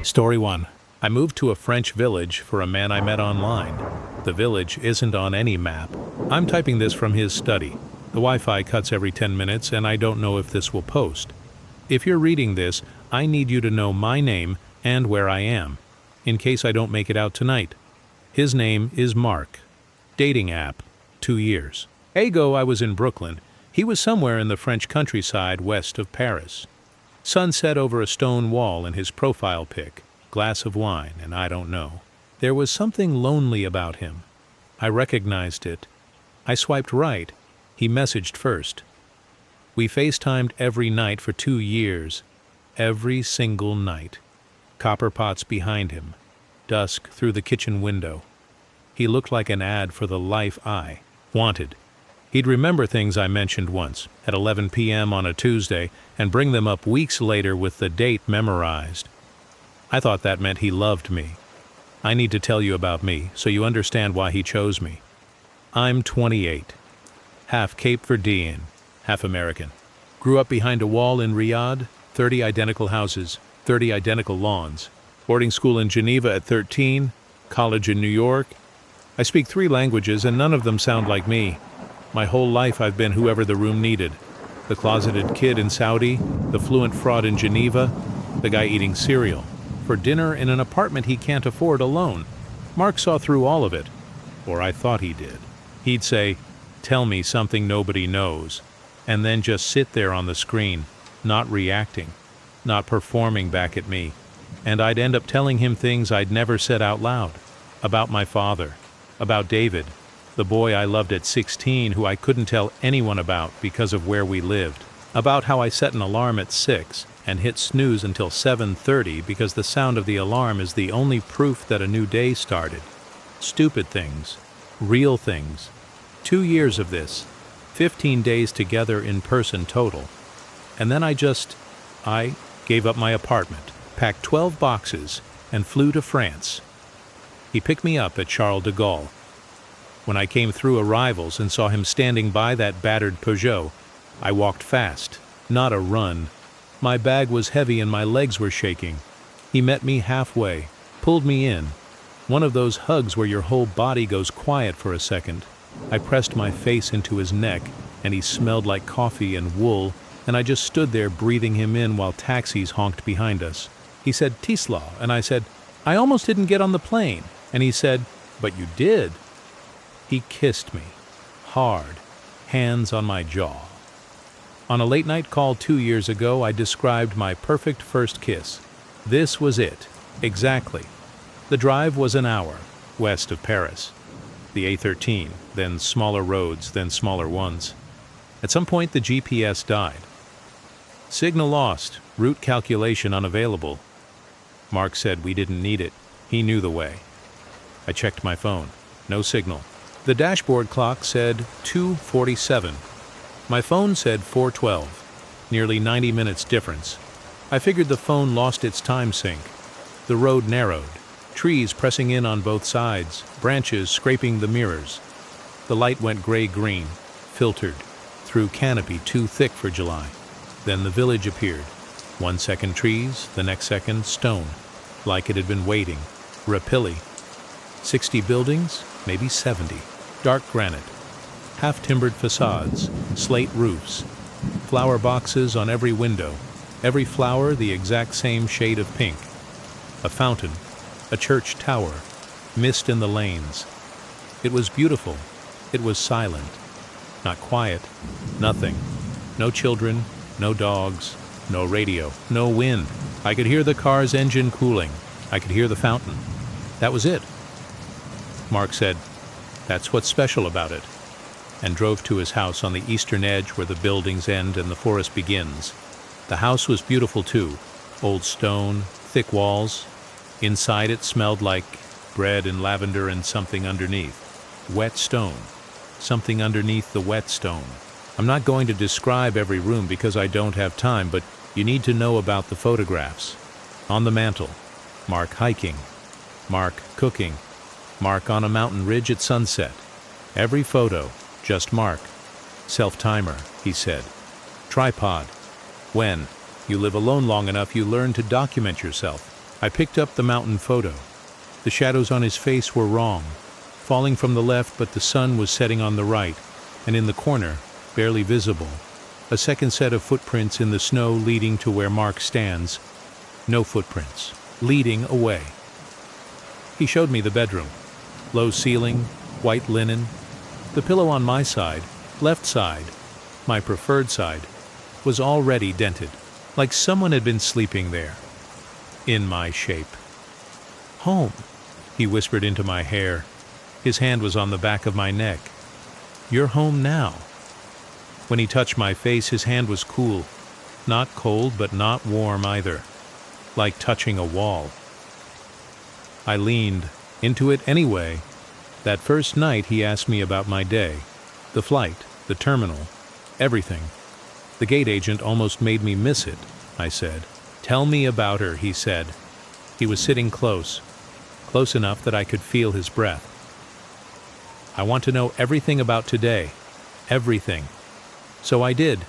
Story 1. I moved to a French village for a man I met online. The village isn't on any map. I'm typing this from his study. The Wi-Fi cuts every 10 minutes and I don't know if this will post. If you're reading this, I need you to know my name and where I am, in case I don't make it out tonight. His name is Mark. Dating app, 2 years. Ago I was in Brooklyn. He was somewhere in the French countryside west of Paris. Sunset over a stone wall in his profile pic, glass of wine, and I don't know. There was something lonely about him. I recognized it. I swiped right. He messaged first. We FaceTimed every night for 2 years. Every single night. Copper pots behind him. Dusk through the kitchen window. He looked like an ad for the life I wanted. He'd remember things I mentioned once, at 11 p.m. on a Tuesday, and bring them up weeks later with the date memorized. I thought that meant he loved me. I need to tell you about me, so you understand why he chose me. I'm 28. Half Cape Verdean, half American. Grew up behind a wall in Riyadh, 30 identical houses, 30 identical lawns. Boarding school in Geneva at 13, college in New York. I speak 3 languages and none of them sound like me. My whole life I've been whoever the room needed. The closeted kid in Saudi, the fluent fraud in Geneva, the guy eating cereal for dinner in an apartment he can't afford alone. Mark saw through all of it, or I thought he did. He'd say, "Tell me something nobody knows," and then just sit there on the screen, not reacting, not performing back at me. And I'd end up telling him things I'd never said out loud. About my father, about David, the boy I loved at 16 who I couldn't tell anyone about because of where we lived. About how I set an alarm at 6 and hit snooze until 7:30 because the sound of the alarm is the only proof that a new day started. Stupid things. Real things. 2 years of this. 15 days together in person total. And then I gave up my apartment, packed 12 boxes, and flew to France. He picked me up at Charles de Gaulle. When I came through arrivals and saw him standing by that battered Peugeot, I walked fast, not a run. My bag was heavy and my legs were shaking. He met me halfway, pulled me in. One of those hugs where your whole body goes quiet for a second. I pressed my face into his neck, and he smelled like coffee and wool, and I just stood there breathing him in while taxis honked behind us. He said, "Tisla," and I said, "I almost didn't get on the plane." And he said, "But you did." He kissed me, hard, hands on my jaw. On a late-night call 2 years ago, I described my perfect first kiss. This was it, exactly. The drive was an hour, west of Paris. The A13, then smaller roads, then smaller ones. At some point, the GPS died. Signal lost, route calculation unavailable. Mark said we didn't need it. He knew the way. I checked my phone. No signal. The dashboard clock said 2:47. My phone said 4:12. Nearly 90 minutes difference. I figured the phone lost its time sync. The road narrowed. Trees pressing in on both sides, branches scraping the mirrors. The light went gray-green, filtered, through canopy too thick for July. Then the village appeared. 1 second trees, the next second stone, like it had been waiting. Rapilli. 60 buildings, maybe 70. Dark granite. Half-timbered facades, slate roofs. Flower boxes on every window. Every flower the exact same shade of pink. A fountain. A church tower. Mist in the lanes. It was beautiful. It was silent. Not quiet. Nothing. No children. No dogs. No radio. No wind. I could hear the car's engine cooling. I could hear the fountain. That was it. Mark said, "That's what's special about it," and drove to his house on the eastern edge where the buildings end and the forest begins. The house was beautiful too. Old stone, thick walls. Inside it smelled like bread and lavender and something underneath. Wet stone. Something underneath the wet stone. I'm not going to describe every room because I don't have time, but you need to know about the photographs. On the mantle. Mark hiking. Mark cooking. Mark on a mountain ridge at sunset. Every photo, just Mark. Self-timer, he said. Tripod. When you live alone long enough, you learn to document yourself. I picked up the mountain photo. The shadows on his face were wrong, falling from the left, but the sun was setting on the right, and in the corner, barely visible, a second set of footprints in the snow leading to where Mark stands. No footprints, leading away. He showed me the bedroom. Low ceiling, white linen. The pillow on my side, left side, my preferred side, was already dented, like someone had been sleeping there. In my shape. "Home," he whispered into my hair. His hand was on the back of my neck. "You're home now." When he touched my face, his hand was cool. Not cold, but not warm either. Like touching a wall. I leaned into it anyway. That first night he asked me about my day. The flight, the terminal, everything. The gate agent almost made me miss it, I said. "Tell me about her," he said. He was sitting close enough that I could feel his breath. "I want to know everything about today. Everything." So I did.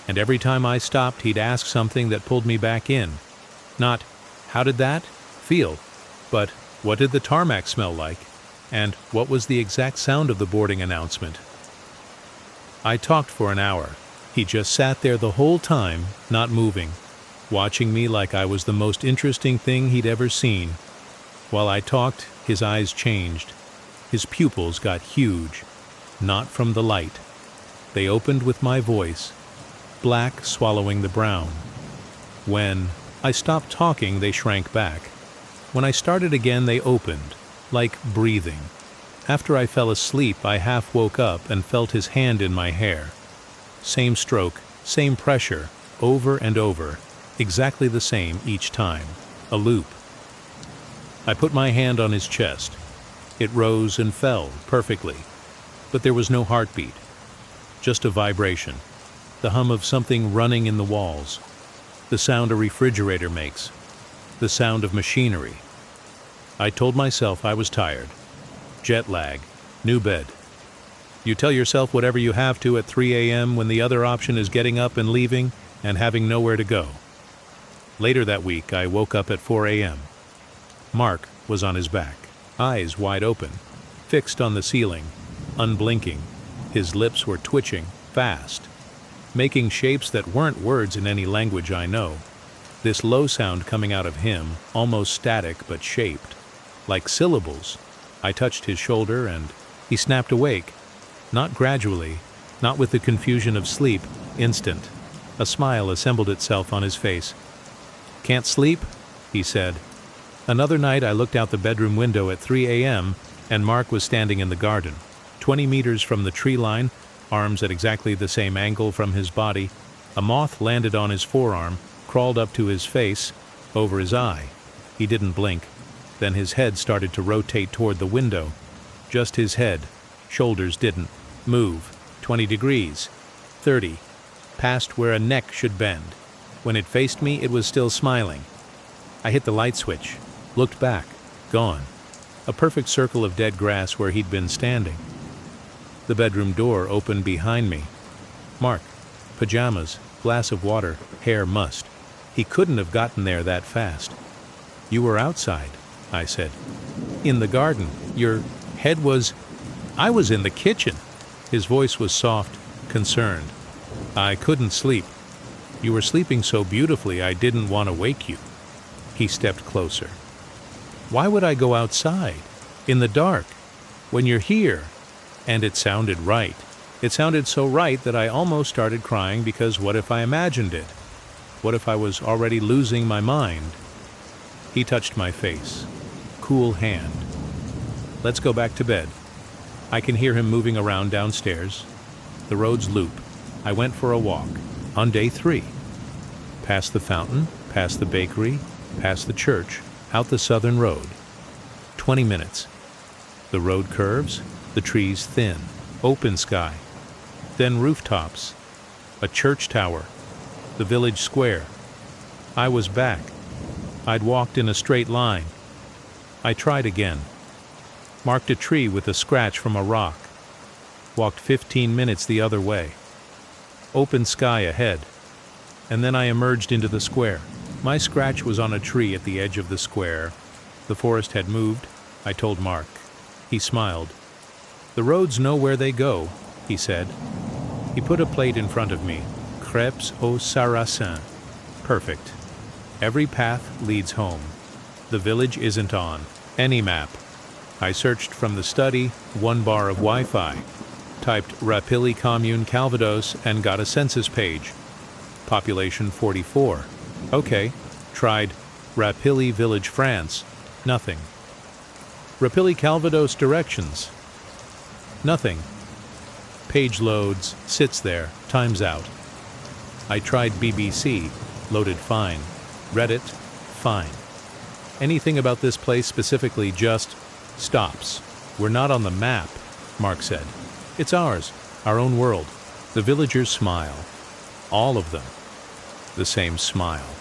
And every time I stopped, he'd ask something that pulled me back in. Not, "How did that feel?" but, "What did the tarmac smell like?" and "What was the exact sound of the boarding announcement?" I talked for an hour. He just sat there the whole time, not moving, watching me like I was the most interesting thing he'd ever seen. While I talked, his eyes changed. His pupils got huge. Not from the light. They opened with my voice, black swallowing the brown. When I stopped talking, they shrank back. When I started again, they opened, like breathing. After I fell asleep, I half woke up and felt his hand in my hair. Same stroke, same pressure, over and over, exactly the same each time, a loop. I put my hand on his chest. It rose and fell perfectly, but there was no heartbeat, just a vibration, the hum of something running in the walls, the sound a refrigerator makes, the sound of machinery. I told myself I was tired. Jet lag, new bed. You tell yourself whatever you have to at 3 a.m. when the other option is getting up and leaving and having nowhere to go. Later that week, I woke up at 4 a.m. Mark was on his back, eyes wide open, fixed on the ceiling, unblinking. His lips were twitching, fast, making shapes that weren't words in any language I know. This low sound coming out of him, almost static but shaped, like syllables. I touched his shoulder and he snapped awake. Not gradually, not with the confusion of sleep, instant. A smile assembled itself on his face. "Can't sleep?" he said. Another night I looked out the bedroom window at 3 a.m. and Mark was standing in the garden, 20 meters from the tree line, arms at exactly the same angle from his body. A moth landed on his forearm, crawled up to his face, over his eye. He didn't blink. Then his head started to rotate toward the window. Just his head. Shoulders didn't move. 20 degrees. 30. Past where a neck should bend. When it faced me, it was still smiling. I hit the light switch. Looked back. Gone. A perfect circle of dead grass where he'd been standing. The bedroom door opened behind me. Mark. Pajamas. Glass of water. Hair mussed. He couldn't have gotten there that fast. "You were outside," I said. "In the garden. Your head was—" "I was in the kitchen." His voice was soft, concerned. "I couldn't sleep. You were sleeping so beautifully I didn't want to wake you." He stepped closer. "Why would I go outside? In the dark? When you're here?" And it sounded right. It sounded so right that I almost started crying because what if I imagined it? What if I was already losing my mind? He touched my face. Cool hand. "Let's go back to bed." I can hear him moving around downstairs. The roads loop. I went for a walk. On day 3. Past the fountain, past the bakery, past the church, out the southern road. 20 minutes. The road curves, the trees thin, open sky. Then rooftops, a church tower, the village square. I was back. I'd walked in a straight line. I tried again. Marked a tree with a scratch from a rock. Walked 15 minutes the other way. Open sky ahead. And then I emerged into the square. My scratch was on a tree at the edge of the square. The forest had moved, I told Mark. He smiled. "The roads know where they go," he said. He put a plate in front of me. Crêpes au sarrasin. Perfect. Every path leads home. The village isn't on any map. I searched from the study, 1 bar of Wi-Fi, typed Rapilly Commune Calvados and got a census page. Population 44. Okay. Tried Rapilly Village, France. Nothing. Rapilly Calvados directions. Nothing. Page loads, sits there, times out. I tried BBC, loaded fine. Reddit, fine. Anything about this place specifically just stops. "We're not on the map," Mark said. "It's ours, our own world." The villagers smile. All of them. The same smile.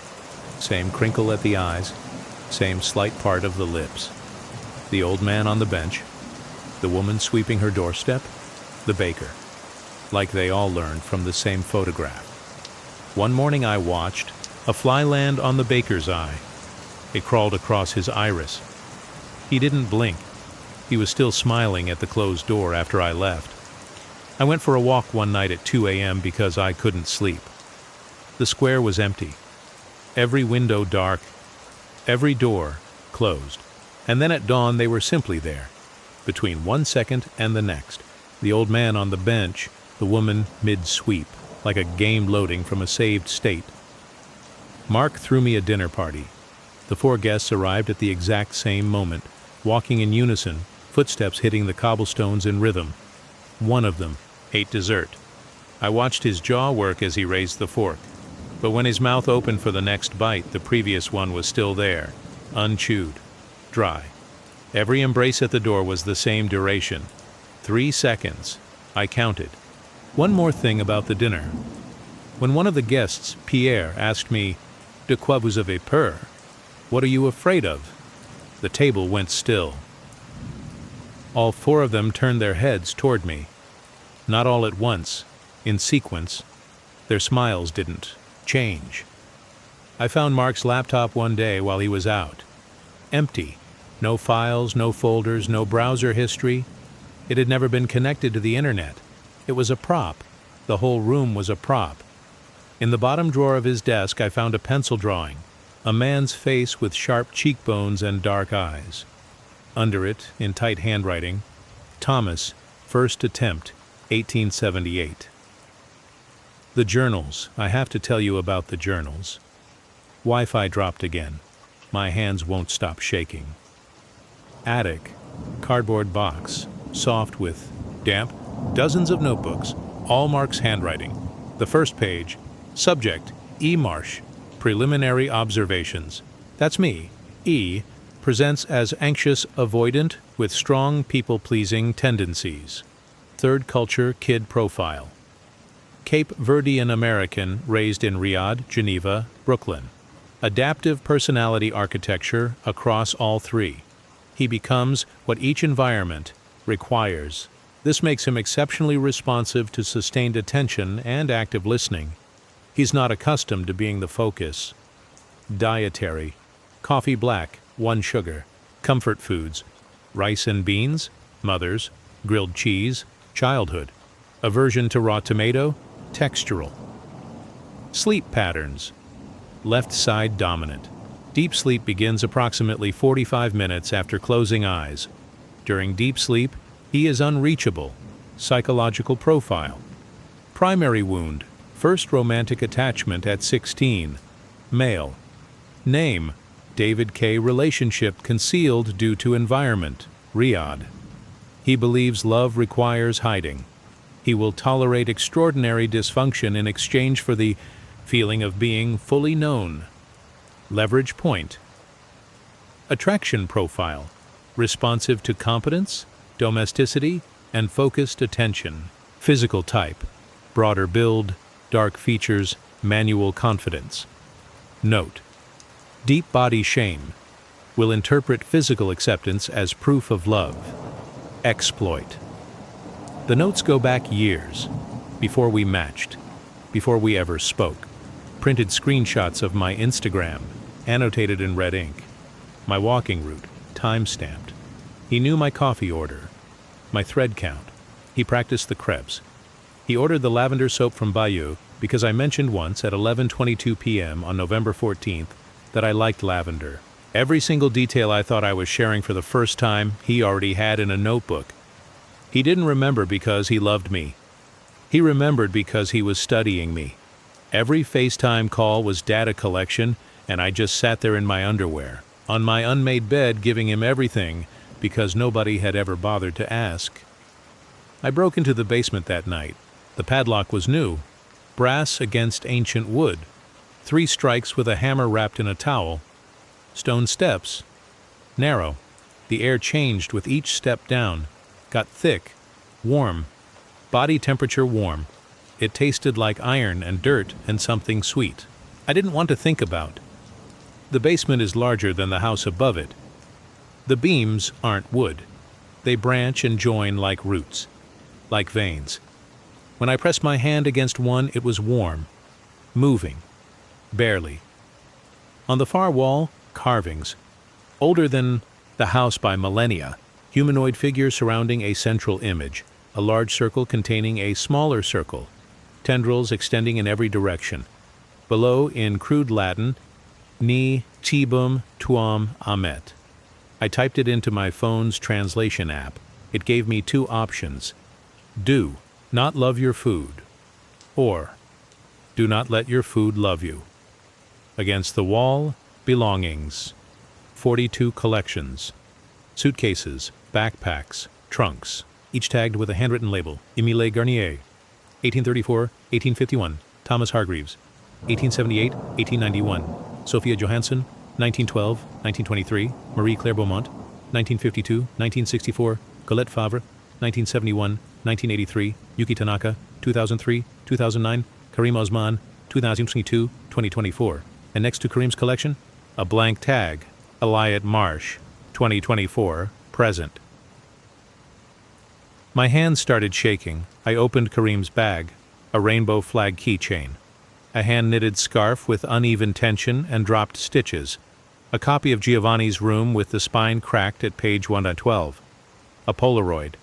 Same crinkle at the eyes. Same slight part of the lips. The old man on the bench. The woman sweeping her doorstep. The baker. Like they all learned from the same photograph. One morning I watched. A fly landed on the baker's eye. It crawled across his iris. He didn't blink. He was still smiling at the closed door after I left. I went for a walk one night at 2 a.m. because I couldn't sleep. The square was empty. Every window dark. Every door closed. And then at dawn they were simply there, between 1 second and the next. The old man on the bench, the woman mid-sweep, like a game loading from a saved state. Mark threw me a dinner party. The 4 guests arrived at the exact same moment, walking in unison, footsteps hitting the cobblestones in rhythm. One of them ate dessert. I watched his jaw work as he raised the fork. But when his mouth opened for the next bite, the previous one was still there, unchewed, dry. Every embrace at the door was the same duration. 3 seconds. I counted. One more thing about the dinner. When one of the guests, Pierre, asked me, "De quoi vous avez peur?" "What are you afraid of?" the table went still. All 4 of them turned their heads toward me. Not all at once, in sequence. Their smiles didn't change. I found Mark's laptop one day while he was out. Empty. No files, no folders, no browser history. It had never been connected to the internet. It was a prop. The whole room was a prop. In the bottom drawer of his desk I found a pencil drawing. A man's face with sharp cheekbones and dark eyes. Under it, in tight handwriting, Thomas, first attempt, 1878. The journals. I have to tell you about the journals. Wi-Fi dropped again. My hands won't stop shaking. Attic. Cardboard box. Soft with damp. Dozens of notebooks. All Mark's handwriting. The first page. Subject. E. Marsh. Preliminary observations. That's me. E. Presents as anxious avoidant with strong people-pleasing tendencies. Third culture kid profile. Cape Verdean American raised in Riyadh, Geneva, Brooklyn. Adaptive personality architecture across all 3. He becomes what each environment requires. This makes him exceptionally responsive to sustained attention and active listening. He's not accustomed to being the focus. Dietary. Coffee black, 1 sugar. Comfort foods. Rice and beans, mothers. Grilled cheese, childhood. Aversion to raw tomato, textural. Sleep patterns. Left side dominant. Deep sleep begins approximately 45 minutes after closing eyes. During deep sleep, he is unreachable. Psychological profile. Primary wound. First romantic attachment at 16. Male. Name. David K. Relationship concealed due to environment. Riyadh. He believes love requires hiding. He will tolerate extraordinary dysfunction in exchange for the feeling of being fully known. Leverage point. Attraction profile. Responsive to competence, domesticity, and focused attention. Physical type. Broader build, dark features, manual confidence. Note. Deep body shame. Will interpret physical acceptance as proof of love. Exploit. The notes go back years, before we matched, before we ever spoke. printed screenshots of my Instagram, annotated in red ink, my walking route, time-stamped. He knew my coffee order, my thread count. He practiced the crepes. He ordered the lavender soap from Bayou because I mentioned once at 11:22 p.m. on November 14th that I liked lavender. Every single detail I thought I was sharing for the first time, he already had in a notebook. He didn't remember because he loved me. He remembered because he was studying me. Every FaceTime call was data collection, and I just sat there in my underwear, on my unmade bed, giving him everything because nobody had ever bothered to ask. I broke into the basement that night. The padlock was new, brass against ancient wood, 3 strikes with a hammer wrapped in a towel, stone steps, narrow. The air changed with each step down, got thick, warm, body temperature warm. It tasted like iron and dirt and something sweet. I didn't want to think about. The basement is larger than the house above it. The beams aren't wood. They branch and join like roots, like veins. When I pressed my hand against one, it was warm, moving, barely. On the far wall, carvings, older than the house by millennia, humanoid figures surrounding a central image, a large circle containing a smaller circle, tendrils extending in every direction. Below, in crude Latin, Ni tibum tuam amet. I typed it into my phone's translation app. It gave me 2 options. Do not love your food, or do not let your food love you. Against the wall, belongings, 42 collections, suitcases, backpacks, trunks, each tagged with a handwritten label. Émile Garnier, 1834-1851, Thomas Hargreaves, 1878-1891, Sophia Johansson, 1912-1923, Marie Claire Beaumont, 1952-1964, Colette Favre, 1971-1983, Yuki Tanaka, 2003-2009, Karim Osman, 2022-2024. And next to Karim's collection, a blank tag, Eliot Marsh, 2024, present. My hands started shaking. I opened Karim's bag, a rainbow flag keychain, a hand-knitted scarf with uneven tension and dropped stitches, a copy of Giovanni's Room with the spine cracked at page 112, a Polaroid.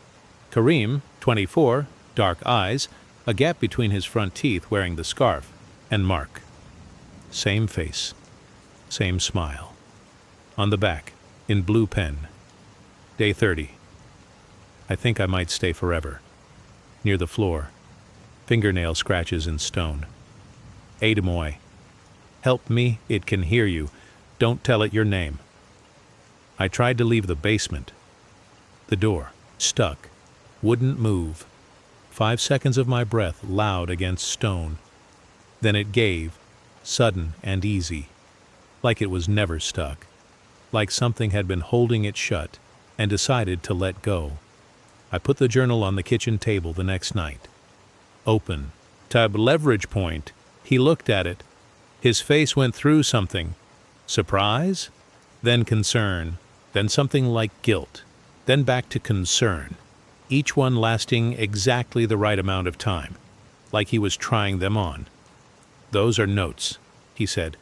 Karim, 24, dark eyes, a gap between his front teeth wearing the scarf, and Mark. Same face, same smile. On the back, in blue pen, day 30. I think I might stay forever. Near the floor, fingernail scratches in stone. Ademoy. Help me, it can hear you. Don't tell it your name. I tried to leave the basement. The door, stuck, wouldn't move. 5 seconds of my breath loud against stone. Then it gave, sudden and easy, like it was never stuck, like something had been holding it shut and decided to let go. I put the journal on the kitchen table the next night. Open. Tab leverage point. He looked at it. His face went through something. Surprise? Then concern. Then something like guilt. Then back to concern. Each one lasting exactly the right amount of time, like he was trying them on. Those are notes, he said.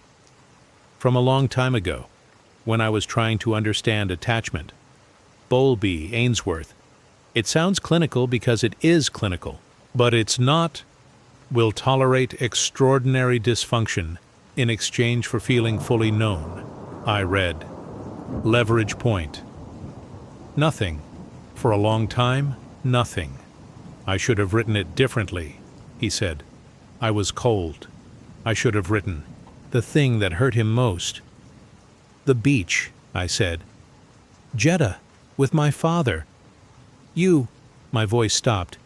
From a long time ago, when I was trying to understand attachment. Bowlby, Ainsworth. It sounds clinical because it is clinical, but it's not. Will tolerate extraordinary dysfunction in exchange for feeling fully known. I read. Leverage point. Nothing. For a long time, nothing. I should have written it differently, he said. I was cold. I should have written the thing that hurt him most. The beach, I said. Jeddah, with my father. You, my voice stopped.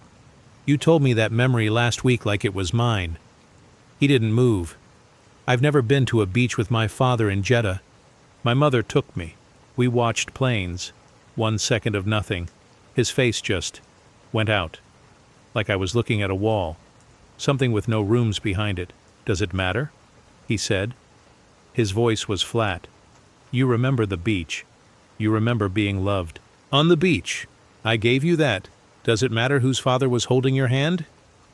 You told me that memory last week like it was mine. He didn't move. I've never been to a beach with my father in Jeddah. My mother took me. We watched planes. 1 second of nothing. His face just went out, like I was looking at a wall, something with no rooms behind it. Does it matter? He said. His voice was flat. You remember the beach. You remember being loved. On the beach. I gave you that. Does it matter whose father was holding your hand?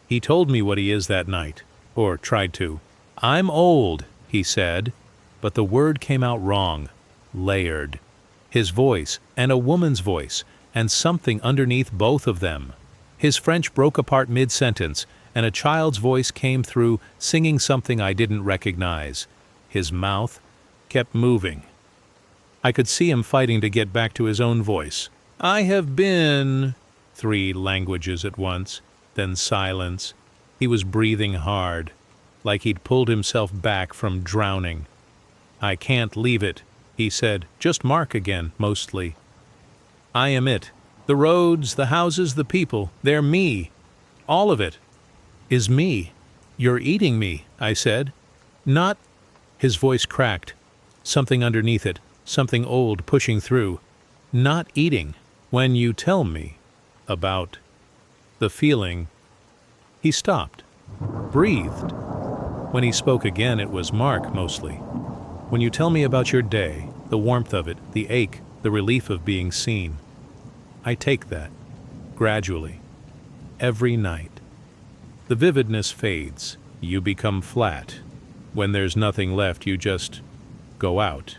He told me what he is that night, or tried to. I'm old, he said, but the word came out wrong. Layered. His voice, and a woman's voice, and something underneath both of them. His French broke apart mid-sentence, and a child's voice came through, singing something I didn't recognize. His mouth kept moving. I could see him fighting to get back to his own voice. I have been... 3 languages at once, then silence. He was breathing hard, like he'd pulled himself back from drowning. I can't leave it, he said, just Mark again, mostly. I am it. The roads, the houses, the people, they're me. All of it is me. You're eating me, I said. Not... His voice cracked. Something underneath it, something old pushing through. Not eating. When you tell me about the feeling... He stopped, breathed. When he spoke again, it was Mark, mostly. When you tell me about your day, the warmth of it, the ache, the relief of being seen. I take that, gradually, every night. The vividness fades, you become flat. When there's nothing left, you just go out.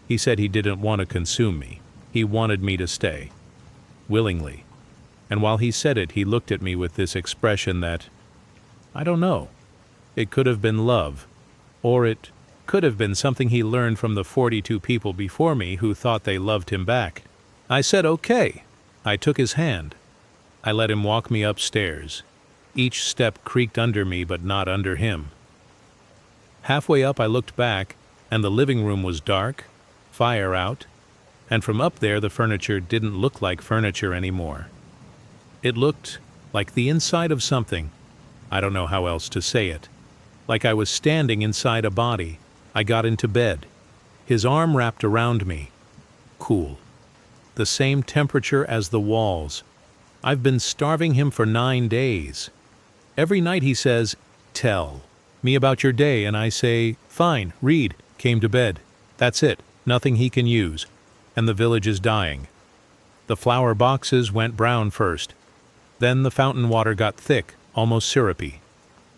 He said he didn't want to consume me. He wanted me to stay, willingly. And while he said it, he looked at me with this expression that, I don't know, it could have been love, or it could have been something he learned from the 42 people before me who thought they loved him back. I said, okay. I took his hand. I let him walk me upstairs. Each step creaked under me, but not under him. Halfway up, I looked back, and the living room was dark, fire out, and from up there the furniture didn't look like furniture anymore. It looked like the inside of something. I don't know how else to say it. Like I was standing inside a body. I got into bed. His arm wrapped around me. Cool. The same temperature as the walls. I've been starving him for 9 days. Every night he says, tell me about your day, and I say, fine, read, came to bed. That's it, nothing he can use. And the village is dying. The flower boxes went brown first. Then the fountain water got thick, almost syrupy.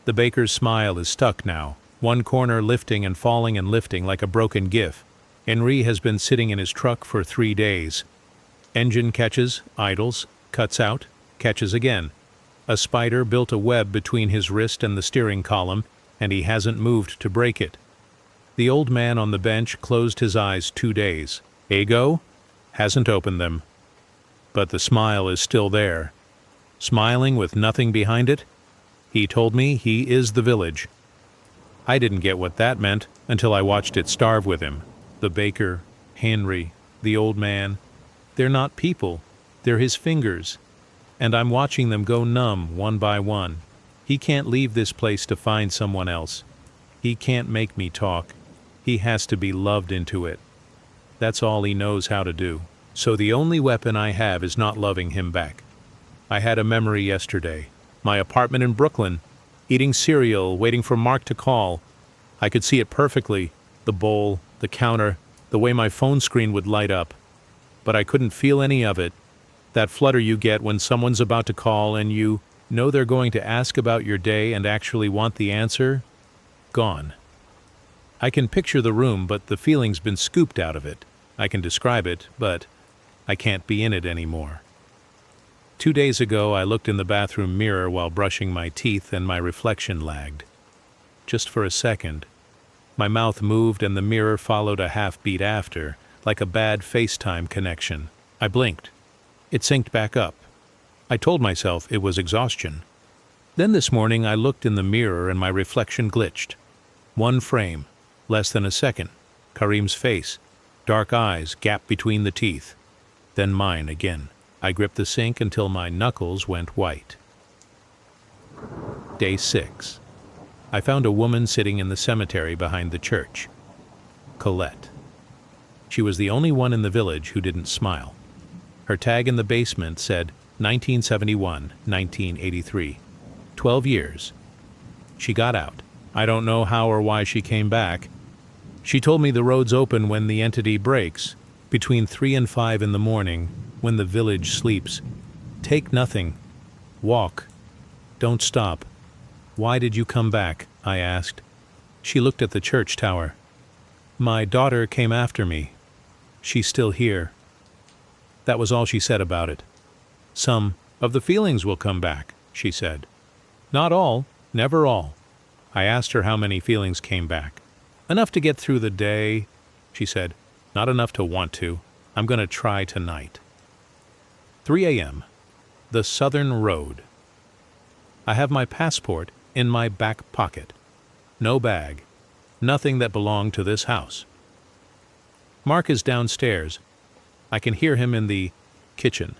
The baker's smile is stuck now, one corner lifting and falling and lifting like a broken gif. Henri has been sitting in his truck for 3 days. Engine catches, idles, cuts out, catches again. A spider built a web between his wrist and the steering column, and he hasn't moved to break it. The old man on the bench closed his eyes 2 days. Ego? Hasn't opened them. But the smile is still there. Smiling with nothing behind it? He told me he is the village. I didn't get what that meant until I watched it starve with him. The baker, Henri, the old man. They're not people. They're his fingers. And I'm watching them go numb one by one. He can't leave this place to find someone else. He can't make me talk. He has to be loved into it. That's all he knows how to do. So the only weapon I have is not loving him back. I had a memory yesterday. My apartment in Brooklyn. Eating cereal, waiting for Mark to call. I could see it perfectly. The bowl, the counter, the way my phone screen would light up. But I couldn't feel any of it. That flutter you get when someone's about to call and you know they're going to ask about your day and actually want the answer? Gone. I can picture the room, but the feeling's been scooped out of it. I can describe it, but I can't be in it anymore. 2 days ago, I looked in the bathroom mirror while brushing my teeth and my reflection lagged. Just for a second. My mouth moved and the mirror followed a half beat after, like a bad FaceTime connection. I blinked. It synced back up. I told myself it was exhaustion. Then this morning I looked in the mirror and my reflection glitched. 1 frame, less than a second. Karim's face, dark eyes, gap between the teeth. Then mine again. I gripped the sink until my knuckles went white. Day 6. I found a woman sitting in the cemetery behind the church. Colette. She was the only one in the village who didn't smile. Her tag in the basement said 1971, 1983. 12 years. She got out. I don't know how or why she came back. She told me the roads open when the entity breaks, between 3 and 5 in the morning, when the village sleeps. Take nothing. Walk. Don't stop. Why did you come back? I asked. She looked at the church tower. My daughter came after me. She's still here. That was all she said about it. Some of the feelings will come back, she said. Not all, never all. I asked her how many feelings came back. Enough to get through the day, she said. Not enough to want to. I'm going to try tonight. 3 a.m. The Southern Road. I have my passport in my back pocket. No bag. Nothing that belonged to this house. Mark is downstairs. I can hear him in the kitchen,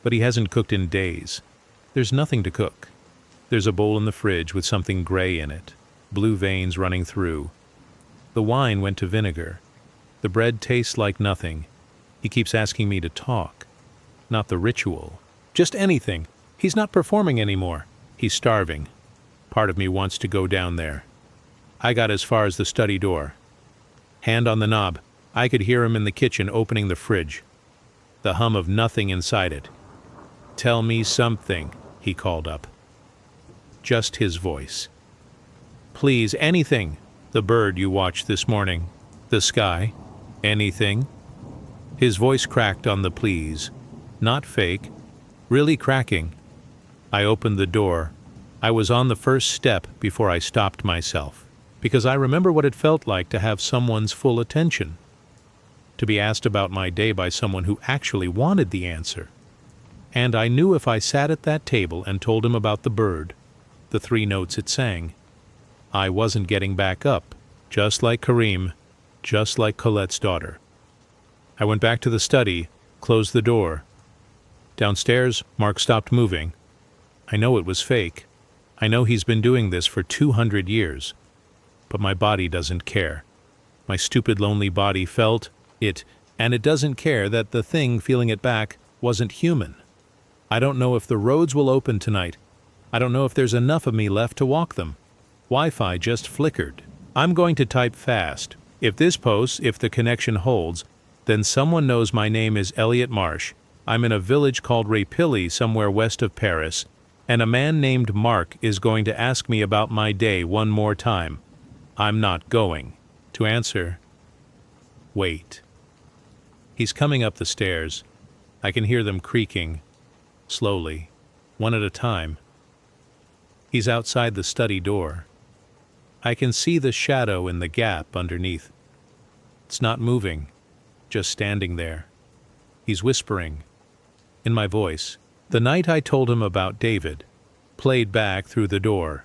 but he hasn't cooked in days. There's nothing to cook. There's a bowl in the fridge with something gray in it, blue veins running through. The wine went to vinegar. The bread tastes like nothing. He keeps asking me to talk. Not the ritual. Just anything. He's not performing anymore. He's starving. Part of me wants to go down there. I got as far as the study door. Hand on the knob. I could hear him in the kitchen opening the fridge. The hum of nothing inside it. Tell me something, he called up. Just his voice. Please, anything. The bird you watched this morning. The sky. Anything. His voice cracked on the please. Not fake. Really cracking. I opened the door. I was on the first step before I stopped myself, because I remember what it felt like to have someone's full attention. To be asked about my day by someone who actually wanted the answer. And I knew if I sat at that table and told him about the bird, the 3 notes it sang, I wasn't getting back up, just like Kareem, just like Colette's daughter. I went back to the study, closed the door. Downstairs, Mark stopped moving. I know it was fake. I know he's been doing this for 200 years. But my body doesn't care. My stupid, lonely body felt it, and it doesn't care that the thing feeling it back wasn't human. I don't know if the roads will open tonight. I don't know if there's enough of me left to walk them. Wi-Fi just flickered. I'm going to type fast. If this posts, if the connection holds, then someone knows my name is Elliot Marsh. I'm in a village called Rapilly somewhere west of Paris, and a man named Mark is going to ask me about my day one more time. I'm not going. To answer, wait. He's coming up the stairs. I can hear them creaking, slowly, one at a time. He's outside the study door. I can see the shadow in the gap underneath. It's not moving, just standing there. He's whispering, in my voice, the night I told him about David, played back through the door.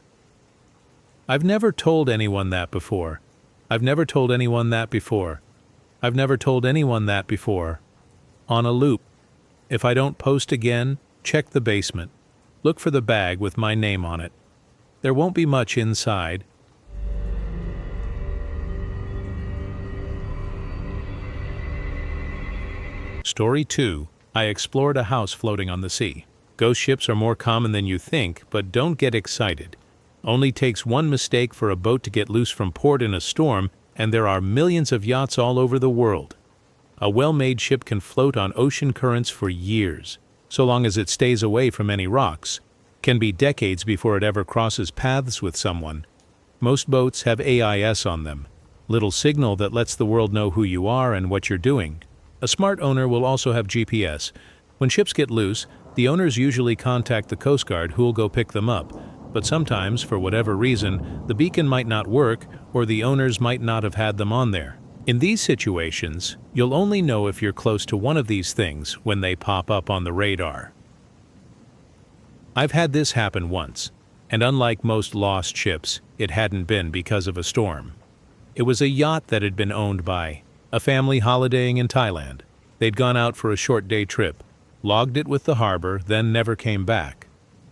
I've never told anyone that before. I've never told anyone that before. I've never told anyone that before. On a loop. If I don't post again, check the basement. Look for the bag with my name on it. There won't be much inside. Story 2. I explored a house floating on the sea. Ghost ships are more common than you think, but don't get excited. Only takes one mistake for a boat to get loose from port in a storm, and there are millions of yachts all over the world. A well-made ship can float on ocean currents for years, so long as it stays away from any rocks. Can be decades before it ever crosses paths with someone. Most boats have AIS on them, little signal that lets the world know who you are and what you're doing. A smart owner will also have GPS. When ships get loose, the owners usually contact the Coast Guard, who'll go pick them up. But sometimes, for whatever reason, the beacon might not work, or the owners might not have had them on there. In these situations, you'll only know if you're close to one of these things when they pop up on the radar. I've had this happen once, and unlike most lost ships, it hadn't been because of a storm. It was a yacht that had been owned by a family holidaying in Thailand. They'd gone out for a short day trip, logged it with the harbor, then never came back.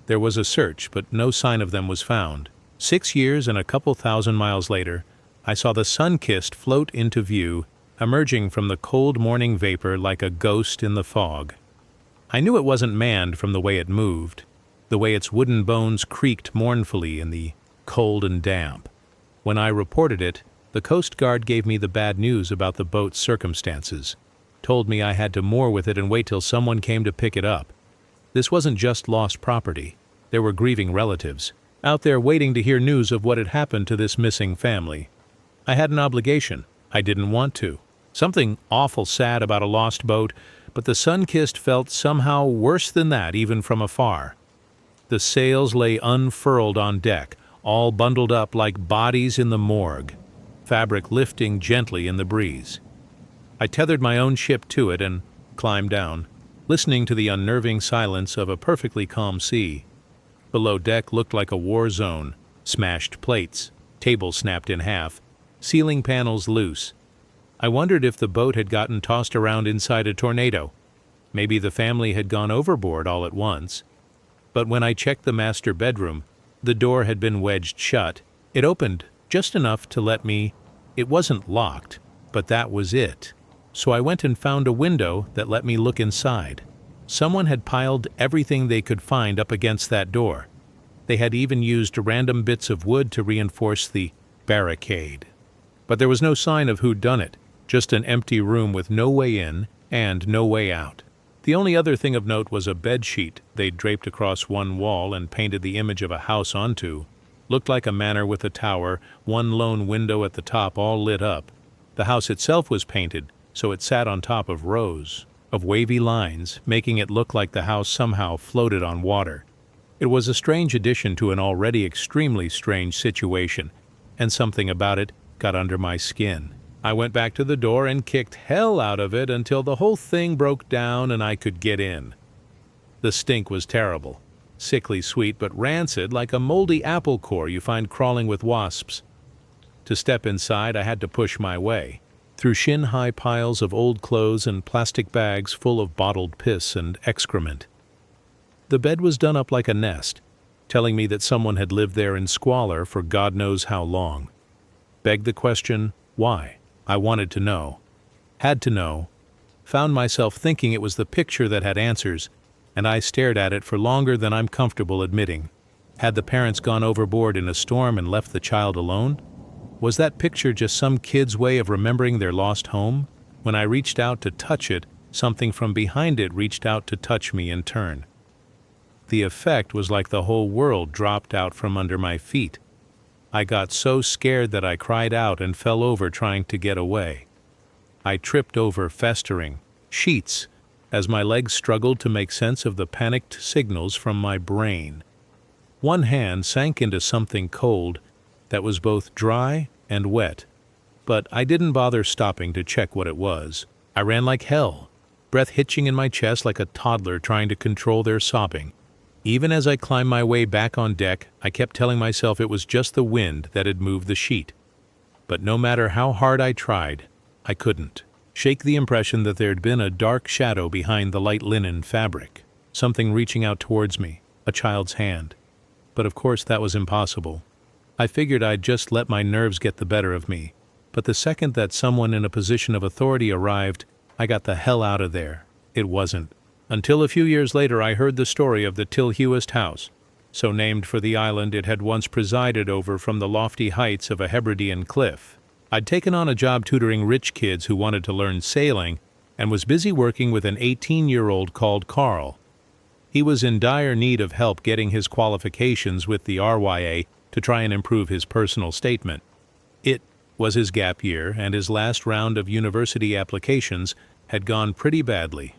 There was a search, but no sign of them was found. 6 years and a couple thousand miles later, I saw the sun-kissed float into view, emerging from the cold morning vapor like a ghost in the fog. I knew it wasn't manned from the way it moved, the way its wooden bones creaked mournfully in the cold and damp. When I reported it, the Coast Guard gave me the bad news about the boat's circumstances, told me I had to moor with it and wait till someone came to pick it up. This wasn't just lost property. There were grieving relatives. out there waiting to hear news of what had happened to this missing family. I had an obligation. I didn't want to. Something awful sad about a lost boat, but the sun-kissed felt somehow worse than that even from afar. The sails lay unfurled on deck, all bundled up like bodies in the morgue, fabric lifting gently in the breeze. I tethered my own ship to it and climbed down, listening to the unnerving silence of a perfectly calm sea. Below deck looked like a war zone, smashed plates, tables snapped in half, ceiling panels loose. I wondered if the boat had gotten tossed around inside a tornado. Maybe the family had gone overboard all at once. But when I checked the master bedroom, the door had been wedged shut. It opened just enough to let me. It wasn't locked, but that was it. So I went and found a window that let me look inside. Someone had piled everything they could find up against that door. They had even used random bits of wood to reinforce the barricade. But there was no sign of who'd done it, just an empty room with no way in and no way out. The only other thing of note was a bed sheet they'd draped across one wall and painted the image of a house onto. Looked like a manor with a tower, one lone window at the top all lit up. The house itself was painted, so it sat on top of rows of wavy lines, making it look like the house somehow floated on water. It was a strange addition to an already extremely strange situation, and something about it got under my skin. I went back to the door and kicked hell out of it until the whole thing broke down and I could get in. The stink was terrible, sickly sweet but rancid like a moldy apple core you find crawling with wasps. To step inside, I had to push my way through shin-high piles of old clothes and plastic bags full of bottled piss and excrement. The bed was done up like a nest, telling me that someone had lived there in squalor for God knows how long. Begged the question, why? I wanted to know. Had to know. Found myself thinking it was the picture that had answers, and I stared at it for longer than I'm comfortable admitting. Had the parents gone overboard in a storm and left the child alone? Was that picture just some kid's way of remembering their lost home? When I reached out to touch it, something from behind it reached out to touch me in turn. The effect was like the whole world dropped out from under my feet. I got so scared that I cried out and fell over trying to get away. I tripped over festering sheets as my legs struggled to make sense of the panicked signals from my brain. One hand sank into something cold that was both dry and wet, but I didn't bother stopping to check what it was. I ran like hell, breath hitching in my chest like a toddler trying to control their sobbing. Even as I climbed my way back on deck, I kept telling myself it was just the wind that had moved the sheet. But no matter how hard I tried, I couldn't shake the impression that there had been a dark shadow behind the light linen fabric, something reaching out towards me, a child's hand. But of course that was impossible. I figured I'd just let my nerves get the better of me, but the second that someone in a position of authority arrived, I got the hell out of there. It wasn't. Until a few years later I heard the story of the Tilhuist House, so named for the island it had once presided over from the lofty heights of a Hebridean cliff. I'd taken on a job tutoring rich kids who wanted to learn sailing and was busy working with an 18-year-old called Carl. He was in dire need of help getting his qualifications with the RYA to try and improve his personal statement. It was his gap year, and his last round of university applications had gone pretty badly.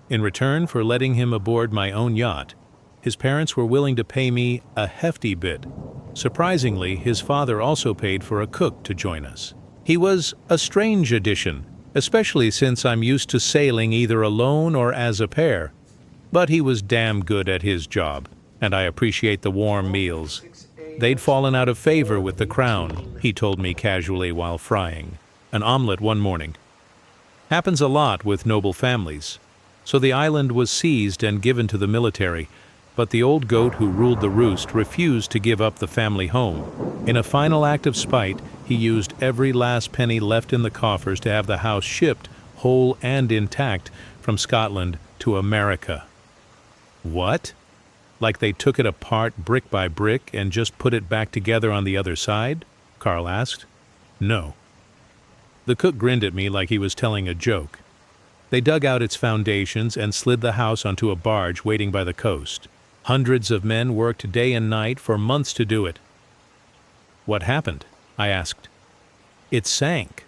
In return for letting him aboard my own yacht, his parents were willing to pay me a hefty bit. Surprisingly, his father also paid for a cook to join us. He was a strange addition, especially since I'm used to sailing either alone or as a pair. But he was damn good at his job, and I appreciate the warm meals. They'd fallen out of favor with the crown, he told me casually while frying an omelet one morning. Happens a lot with noble families. So the island was seized and given to the military, but the old goat who ruled the roost refused to give up the family home. In a final act of spite, he used every last penny left in the coffers to have the house shipped, whole and intact, from Scotland to America. What? Like they took it apart brick by brick and just put it back together on the other side? Carl asked. No. The cook grinned at me like he was telling a joke. They dug out its foundations and slid the house onto a barge waiting by the coast. Hundreds of men worked day and night for months to do it. What happened? I asked. It sank.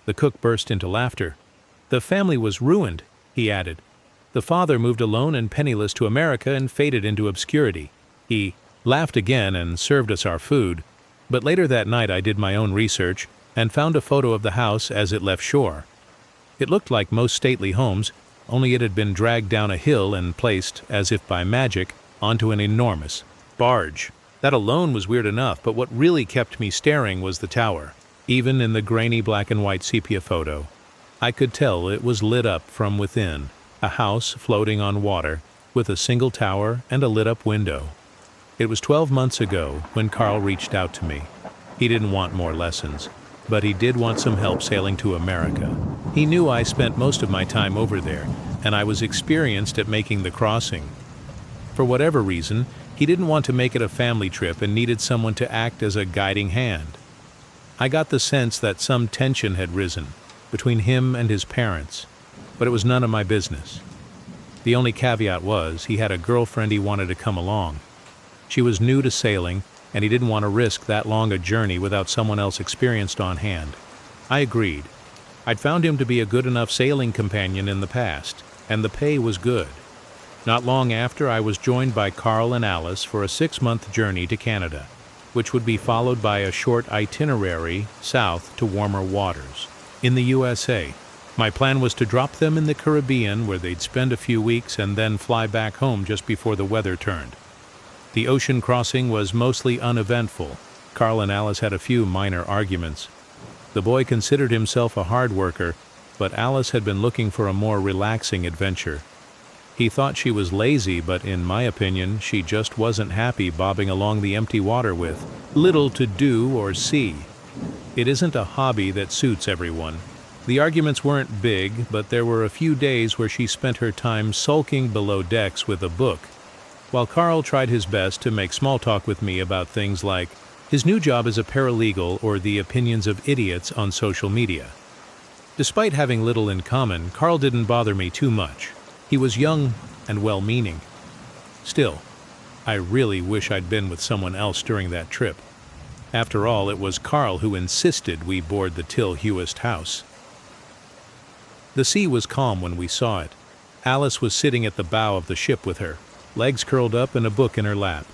The cook burst into laughter. The family was ruined, he added. The father moved alone and penniless to America and faded into obscurity. He laughed again and served us our food, but later that night I did my own research and found a photo of the house as it left shore. It looked like most stately homes, only it had been dragged down a hill and placed, as if by magic, onto an enormous barge. That alone was weird enough, but what really kept me staring was the tower. Even in the grainy black and white sepia photo, I could tell it was lit up from within, a house floating on water, with a single tower and a lit-up window. It was 12 months ago when Carl reached out to me. He didn't want more lessons, but he did want some help sailing to America. He knew I spent most of my time over there, and I was experienced at making the crossing. For whatever reason, he didn't want to make it a family trip and needed someone to act as a guiding hand. I got the sense that some tension had risen between him and his parents, but it was none of my business. The only caveat was he had a girlfriend he wanted to come along. She was new to sailing, and he didn't want to risk that long a journey without someone else experienced on hand. I agreed. I'd found him to be a good enough sailing companion in the past, and the pay was good. Not long after, I was joined by Carl and Alice for a 6-month journey to Canada, which would be followed by a short itinerary south to warmer waters. In the USA, my plan was to drop them in the Caribbean, where they'd spend a few weeks and then fly back home just before the weather turned. The ocean crossing was mostly uneventful. Carl and Alice had a few minor arguments. The boy considered himself a hard worker, but Alice had been looking for a more relaxing adventure. He thought she was lazy, but in my opinion, she just wasn't happy bobbing along the empty water with little to do or see. It isn't a hobby that suits everyone. The arguments weren't big, but there were a few days where she spent her time sulking below decks with a book, while Carl tried his best to make small talk with me about things like his new job as a paralegal or the opinions of idiots on social media. Despite having little in common, Carl didn't bother me too much. He was young and well-meaning. Still, I really wish I'd been with someone else during that trip. After all, it was Carl who insisted we board the Tilhuist house. The sea was calm when we saw it. Alice was sitting at the bow of the ship with her, legs curled up and a book in her lap.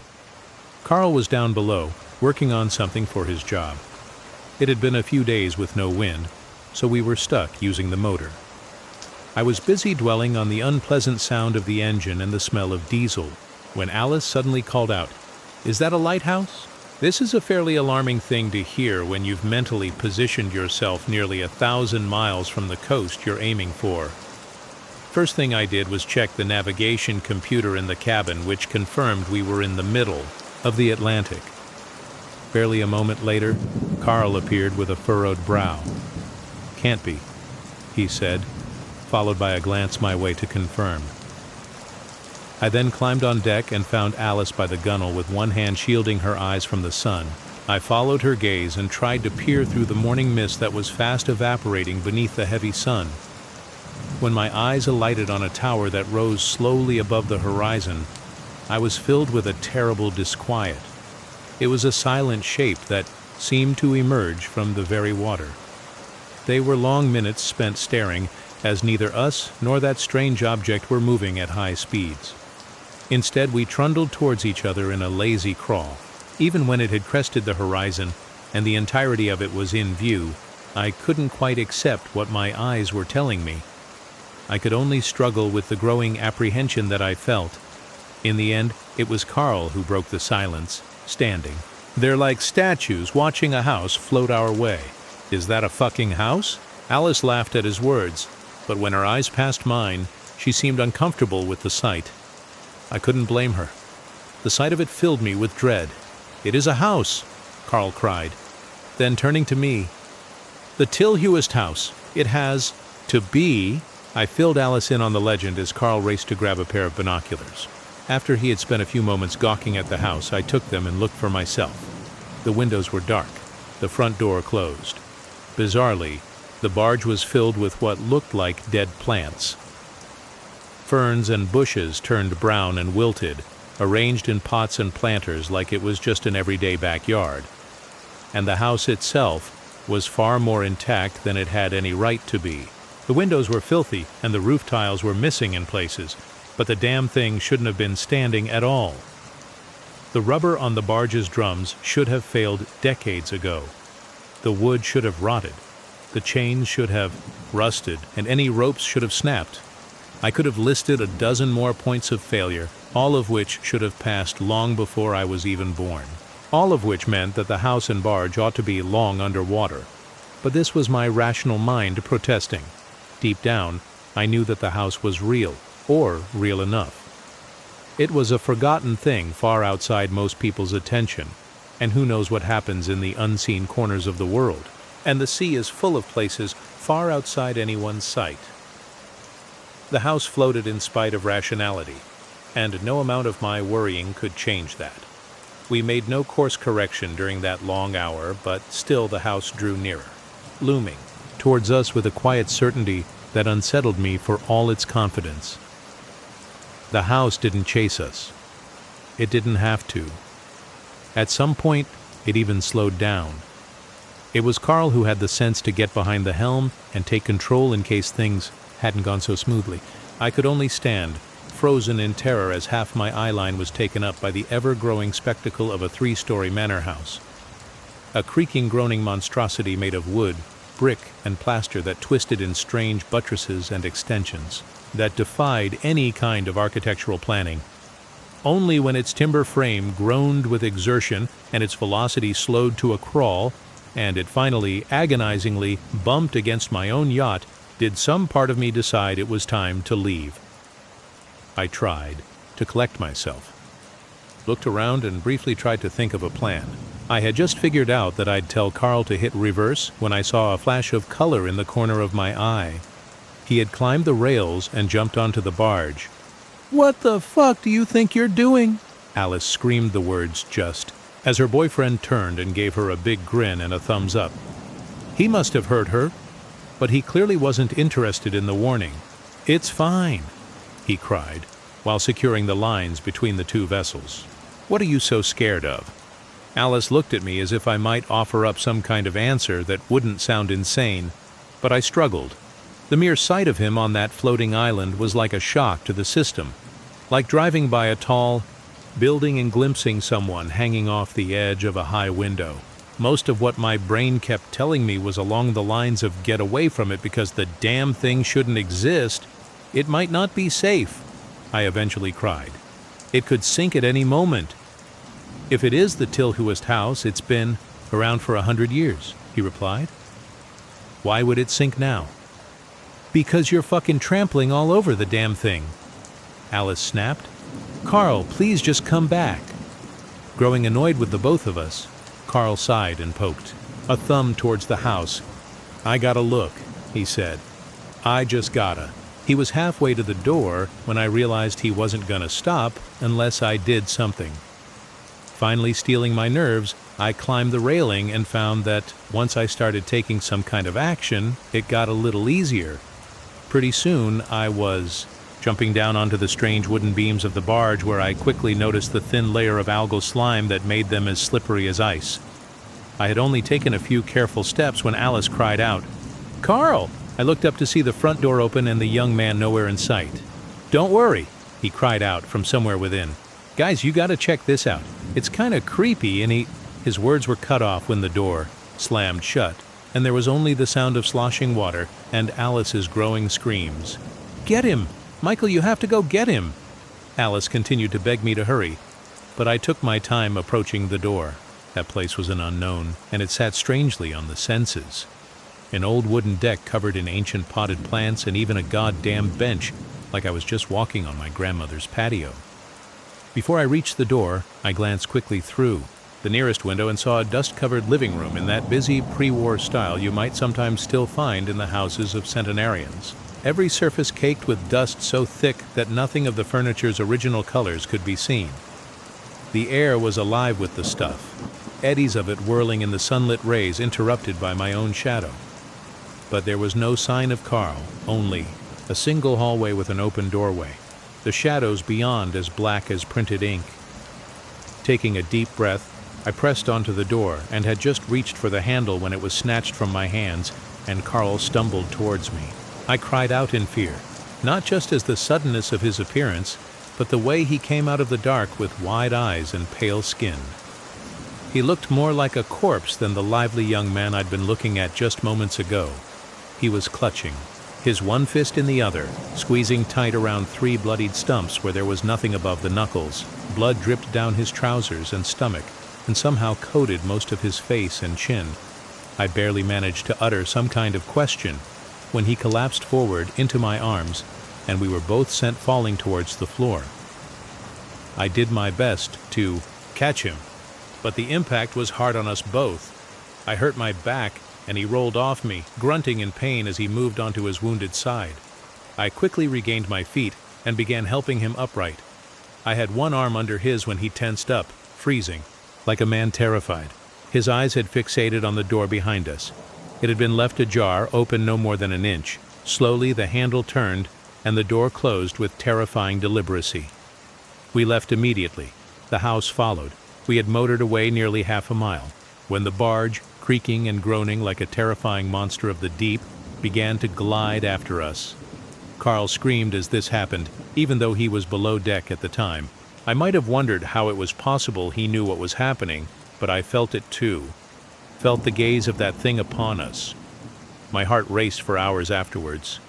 Carl was down below, working on something for his job. It had been a few days with no wind, so we were stuck using the motor. I was busy dwelling on the unpleasant sound of the engine and the smell of diesel, when Alice suddenly called out, "Is that a lighthouse?" This is a fairly alarming thing to hear when you've mentally positioned yourself nearly 1,000 miles from the coast you're aiming for. First thing I did was check the navigation computer in the cabin, which confirmed we were in the middle of the Atlantic. Barely a moment later, Carl appeared with a furrowed brow. "Can't be," he said, followed by a glance my way to confirm. I then climbed on deck and found Alice by the gunwale with one hand shielding her eyes from the sun. I followed her gaze and tried to peer through the morning mist that was fast evaporating beneath the heavy sun. When my eyes alighted on a tower that rose slowly above the horizon, I was filled with a terrible disquiet. It was a silent shape that seemed to emerge from the very water. They were long minutes spent staring, as neither us nor that strange object were moving at high speeds. Instead, we trundled towards each other in a lazy crawl. Even when it had crested the horizon and the entirety of it was in view, I couldn't quite accept what my eyes were telling me. I could only struggle with the growing apprehension that I felt. In the end, it was Carl who broke the silence, standing. "They're like statues watching a house float our way. Is that a fucking house?" Alice laughed at his words, but when her eyes passed mine, she seemed uncomfortable with the sight. I couldn't blame her. The sight of it filled me with dread. "It is a house," Carl cried. Then turning to me, "The Tilhuist house. It has to be." I filled Alice in on the legend as Carl raced to grab a pair of binoculars. After he had spent a few moments gawking at the house, I took them and looked for myself. The windows were dark, the front door closed. Bizarrely, the barge was filled with what looked like dead plants. Ferns and bushes turned brown and wilted, arranged in pots and planters like it was just an everyday backyard. And the house itself was far more intact than it had any right to be. The windows were filthy and the roof tiles were missing in places, but the damn thing shouldn't have been standing at all. The rubber on the barge's drums should have failed decades ago. The wood should have rotted. The chains should have rusted, and any ropes should have snapped. I could have listed a dozen more points of failure, all of which should have passed long before I was even born. All of which meant that the house and barge ought to be long underwater. But this was my rational mind protesting. Deep down, I knew that the house was real, or real enough. It was a forgotten thing far outside most people's attention, and who knows what happens in the unseen corners of the world. And the sea is full of places far outside anyone's sight. The house floated in spite of rationality, and no amount of my worrying could change that. We made no course correction during that long hour, but still the house drew nearer, looming towards us with a quiet certainty that unsettled me for all its confidence. The house didn't chase us. It didn't have to. At some point, it even slowed down. It was Carl who had the sense to get behind the helm and take control in case things hadn't gone so smoothly. I could only stand, frozen in terror as half my eyeline was taken up by the ever-growing spectacle of a 3-story manor house. A creaking, groaning monstrosity made of wood, brick, and plaster that twisted in strange buttresses and extensions, that defied any kind of architectural planning. Only when its timber frame groaned with exertion and its velocity slowed to a crawl, and it finally, agonizingly, bumped against my own yacht, did some part of me decide it was time to leave. I tried to collect myself, looked around and briefly tried to think of a plan. I had just figured out that I'd tell Carl to hit reverse when I saw a flash of color in the corner of my eye. He had climbed the rails and jumped onto the barge. "What the fuck do you think you're doing?" Alice screamed the words just, as her boyfriend turned and gave her a big grin and a thumbs up. He must have heard her, but he clearly wasn't interested in the warning. "It's fine," he cried, while securing the lines between the two vessels. "What are you so scared of?" Alice looked at me as if I might offer up some kind of answer that wouldn't sound insane, but I struggled. The mere sight of him on that floating island was like a shock to the system, like driving by a tall building and glimpsing someone hanging off the edge of a high window. Most of what my brain kept telling me was along the lines of get away from it because the damn thing shouldn't exist. It might not be safe, I eventually cried. It could sink at any moment. "If it is the Tilhuist house, it's been around for 100 years, he replied. "Why would it sink now?" "Because you're fucking trampling all over the damn thing," Alice snapped. "Carl, please just come back." Growing annoyed with the both of us, Carl sighed and poked a thumb towards the house. "I gotta look," he said. "I just gotta." He was halfway to the door when I realized he wasn't gonna stop unless I did something. Finally stealing my nerves, I climbed the railing and found that once I started taking some kind of action, it got a little easier. Pretty soon I was jumping down onto the strange wooden beams of the barge, where I quickly noticed the thin layer of algal slime that made them as slippery as ice. I had only taken a few careful steps when Alice cried out, "Carl!" I looked up to see the front door open and the young man nowhere in sight. "Don't worry," he cried out from somewhere within. "Guys, you gotta check this out. It's kinda creepy," and his words were cut off when the door slammed shut, and there was only the sound of sloshing water and Alice's growing screams. "Get him! Michael, you have to go get him!" Alice continued to beg me to hurry, but I took my time approaching the door. That place was an unknown, and it sat strangely on the senses. An old wooden deck covered in ancient potted plants and even a goddamn bench, like I was just walking on my grandmother's patio. Before I reached the door, I glanced quickly through the nearest window and saw a dust-covered living room in that busy pre-war style you might sometimes still find in the houses of centenarians. Every surface caked with dust so thick that nothing of the furniture's original colors could be seen. The air was alive with the stuff, eddies of it whirling in the sunlit rays interrupted by my own shadow. But there was no sign of Carl, only A single hallway with an open doorway. The shadows beyond as black as printed ink. Taking a deep breath, I pressed onto the door and had just reached for the handle when it was snatched from my hands and Carl stumbled towards me. I cried out in fear, not just as the suddenness of his appearance, but the way he came out of the dark with wide eyes and pale skin. He looked more like a corpse than the lively young man I'd been looking at just moments ago. He was clutching, his one fist in the other, squeezing tight around 3 bloodied stumps where there was nothing above the knuckles. Blood dripped down his trousers and stomach, and somehow coated most of his face and chin. I barely managed to utter some kind of question when he collapsed forward into my arms, and we were both sent falling towards the floor. I did my best to catch him, but the impact was hard on us both. I hurt my back, and he rolled off me, grunting in pain as he moved onto his wounded side. I quickly regained my feet and began helping him upright. I had one arm under his when he tensed up, freezing, like a man terrified. His eyes had fixated on the door behind us. It had been left ajar, open no more than an inch. Slowly the handle turned, and the door closed with terrifying deliberacy. We left immediately. The house followed. We had motored away nearly half a mile, when the barge, creaking and groaning like a terrifying monster of the deep, began to glide after us. Carl screamed as this happened, even though he was below deck at the time. I might have wondered how it was possible he knew what was happening, but I felt it too. Felt the gaze of that thing upon us. My heart raced for hours afterwards.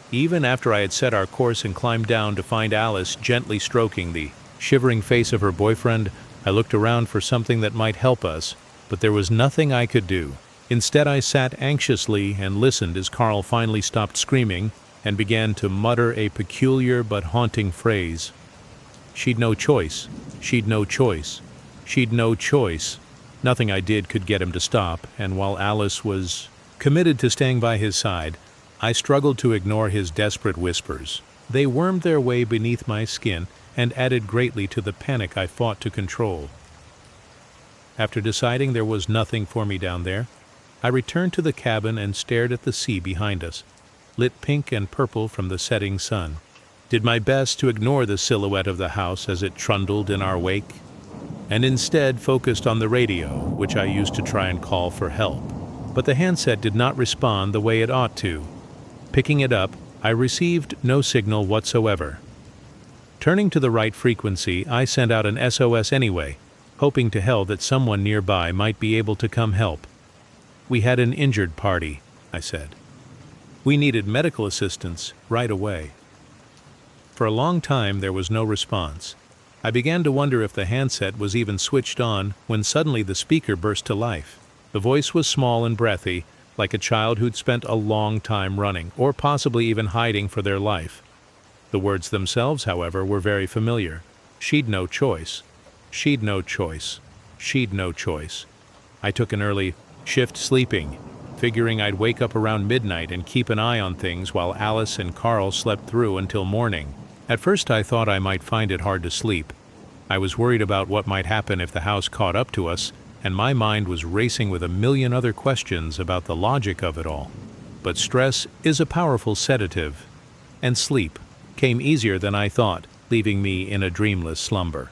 Even after I had set our course and climbed down to find Alice gently stroking the shivering face of her boyfriend, I looked around for something that might help us, but there was nothing I could do. Instead, I sat anxiously and listened as Carl finally stopped screaming and began to mutter a peculiar but haunting phrase. She'd no choice. She'd no choice. She'd no choice. Nothing I did could get him to stop, and while Alice was committed to staying by his side, I struggled to ignore his desperate whispers. They wormed their way beneath my skin and added greatly to the panic I fought to control. After deciding there was nothing for me down there, I returned to the cabin and stared at the sea behind us, lit pink and purple from the setting sun. Did my best to ignore the silhouette of the house as it trundled in our wake, and instead focused on the radio, which I used to try and call for help. But the handset did not respond the way it ought to. Picking it up, I received no signal whatsoever. Turning to the right frequency, I sent out an SOS anyway, hoping to hell that someone nearby might be able to come help. We had an injured party, I said. We needed medical assistance right away. For a long time there was no response. I began to wonder if the handset was even switched on when suddenly the speaker burst to life. The voice was small and breathy, like a child who'd spent a long time running, or possibly even hiding for their life. The words themselves, however, were very familiar. She'd no choice. She'd no choice. She'd no choice. I took an early shift sleeping, figuring I'd wake up around midnight and keep an eye on things while Alice and Carl slept through until morning. At first I thought I might find it hard to sleep. I was worried about what might happen if the house caught up to us, and my mind was racing with a million other questions about the logic of it all. But stress is a powerful sedative, and sleep came easier than I thought, leaving me in a dreamless slumber.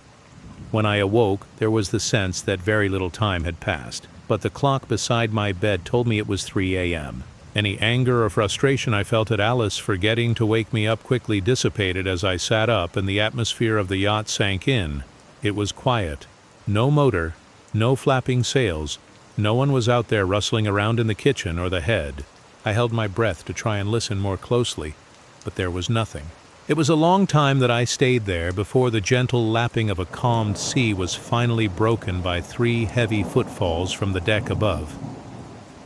When I awoke, there was the sense that very little time had passed, but the clock beside my bed told me it was 3 a.m. Any anger or frustration I felt at Alice for getting to wake me up quickly dissipated as I sat up and the atmosphere of the yacht sank in. It was quiet. No motor, no flapping sails. No one was out there rustling around in the kitchen or the head. I held my breath to try and listen more closely, but there was nothing. It was a long time that I stayed there before the gentle lapping of a calmed sea was finally broken by 3 heavy footfalls from the deck above.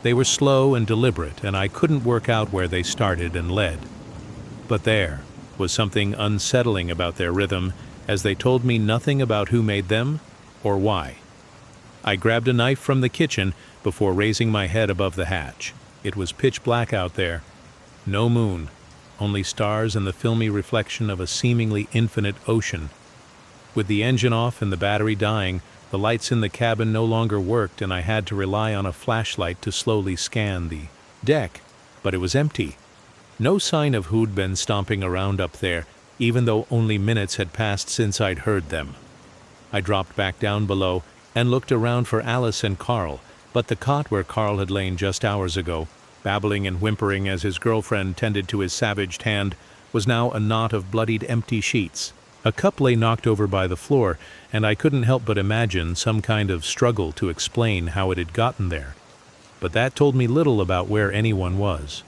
They were slow and deliberate, and I couldn't work out where they started and led. But there was something unsettling about their rhythm, as they told me nothing about who made them or why. I grabbed a knife from the kitchen before raising my head above the hatch. It was pitch black out there. No moon, only stars and the filmy reflection of a seemingly infinite ocean. With the engine off and the battery dying, the lights in the cabin no longer worked, and I had to rely on a flashlight to slowly scan the deck, but it was empty. No sign of who'd been stomping around up there, even though only minutes had passed since I'd heard them. I dropped back down below and looked around for Alice and Carl, but the cot where Carl had lain just hours ago, babbling and whimpering as his girlfriend tended to his savaged hand, was now a knot of bloodied empty sheets. A cup lay knocked over by the floor, and I couldn't help but imagine some kind of struggle to explain how it had gotten there. But that told me little about where anyone was.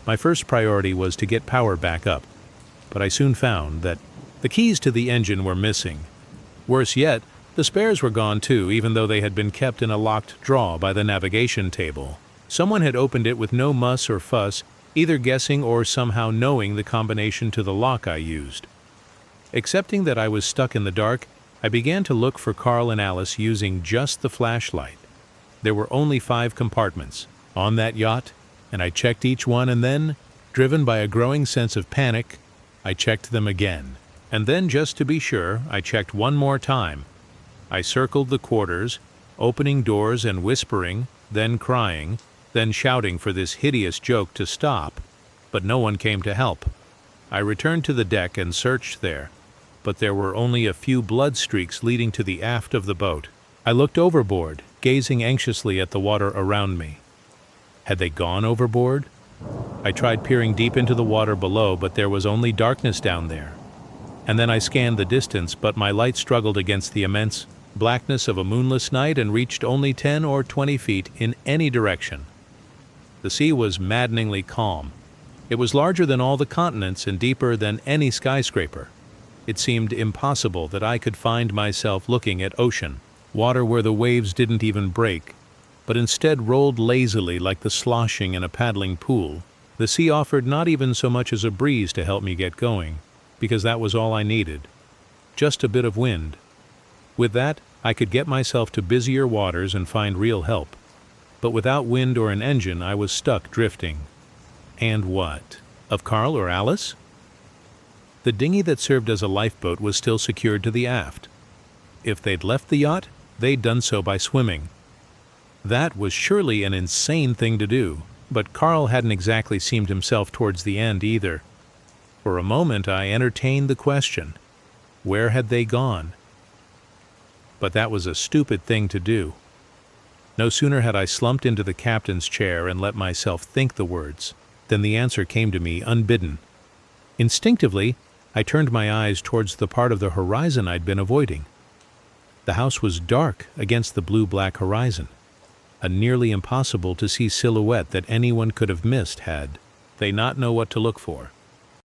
My first priority was to get power back up, but I soon found that the keys to the engine were missing. Worse yet, the spares were gone too, even though they had been kept in a locked drawer by the navigation table. Someone had opened it with no muss or fuss, either guessing or somehow knowing the combination to the lock I used. Accepting that I was stuck in the dark, I began to look for Carl and Alice using just the flashlight. There were only 5 compartments on that yacht, and I checked each one, and then, driven by a growing sense of panic, I checked them again. And then, just to be sure, I checked one more time. I circled the quarters, opening doors and whispering, then crying, then shouting for this hideous joke to stop, but no one came to help. I returned to the deck and searched there, but there were only a few blood streaks leading to the aft of the boat. I looked overboard, gazing anxiously at the water around me. Had they gone overboard? I tried peering deep into the water below, but there was only darkness down there. And then I scanned the distance, but my light struggled against the immense blackness of a moonless night and reached only 10 or 20 feet in any direction. The sea was maddeningly calm. It was larger than all the continents and deeper than any skyscraper. It seemed impossible that I could find myself looking at ocean, water where the waves didn't even break, but instead rolled lazily like the sloshing in a paddling pool. The sea offered not even so much as a breeze to help me get going, because that was all I needed. Just a bit of wind. With that, I could get myself to busier waters and find real help. But without wind or an engine, I was stuck drifting. And what? Of Carl or Alice? The dinghy that served as a lifeboat was still secured to the aft. If they'd left the yacht, they'd done so by swimming. That was surely an insane thing to do, but Carl hadn't exactly seemed himself towards the end either. For a moment I entertained the question, where had they gone? But that was a stupid thing to do. No sooner had I slumped into the captain's chair and let myself think the words, than the answer came to me unbidden. Instinctively, I turned my eyes towards the part of the horizon I'd been avoiding. The house was dark against the blue-black horizon, a nearly impossible to see silhouette that anyone could have missed had they not known what to look for.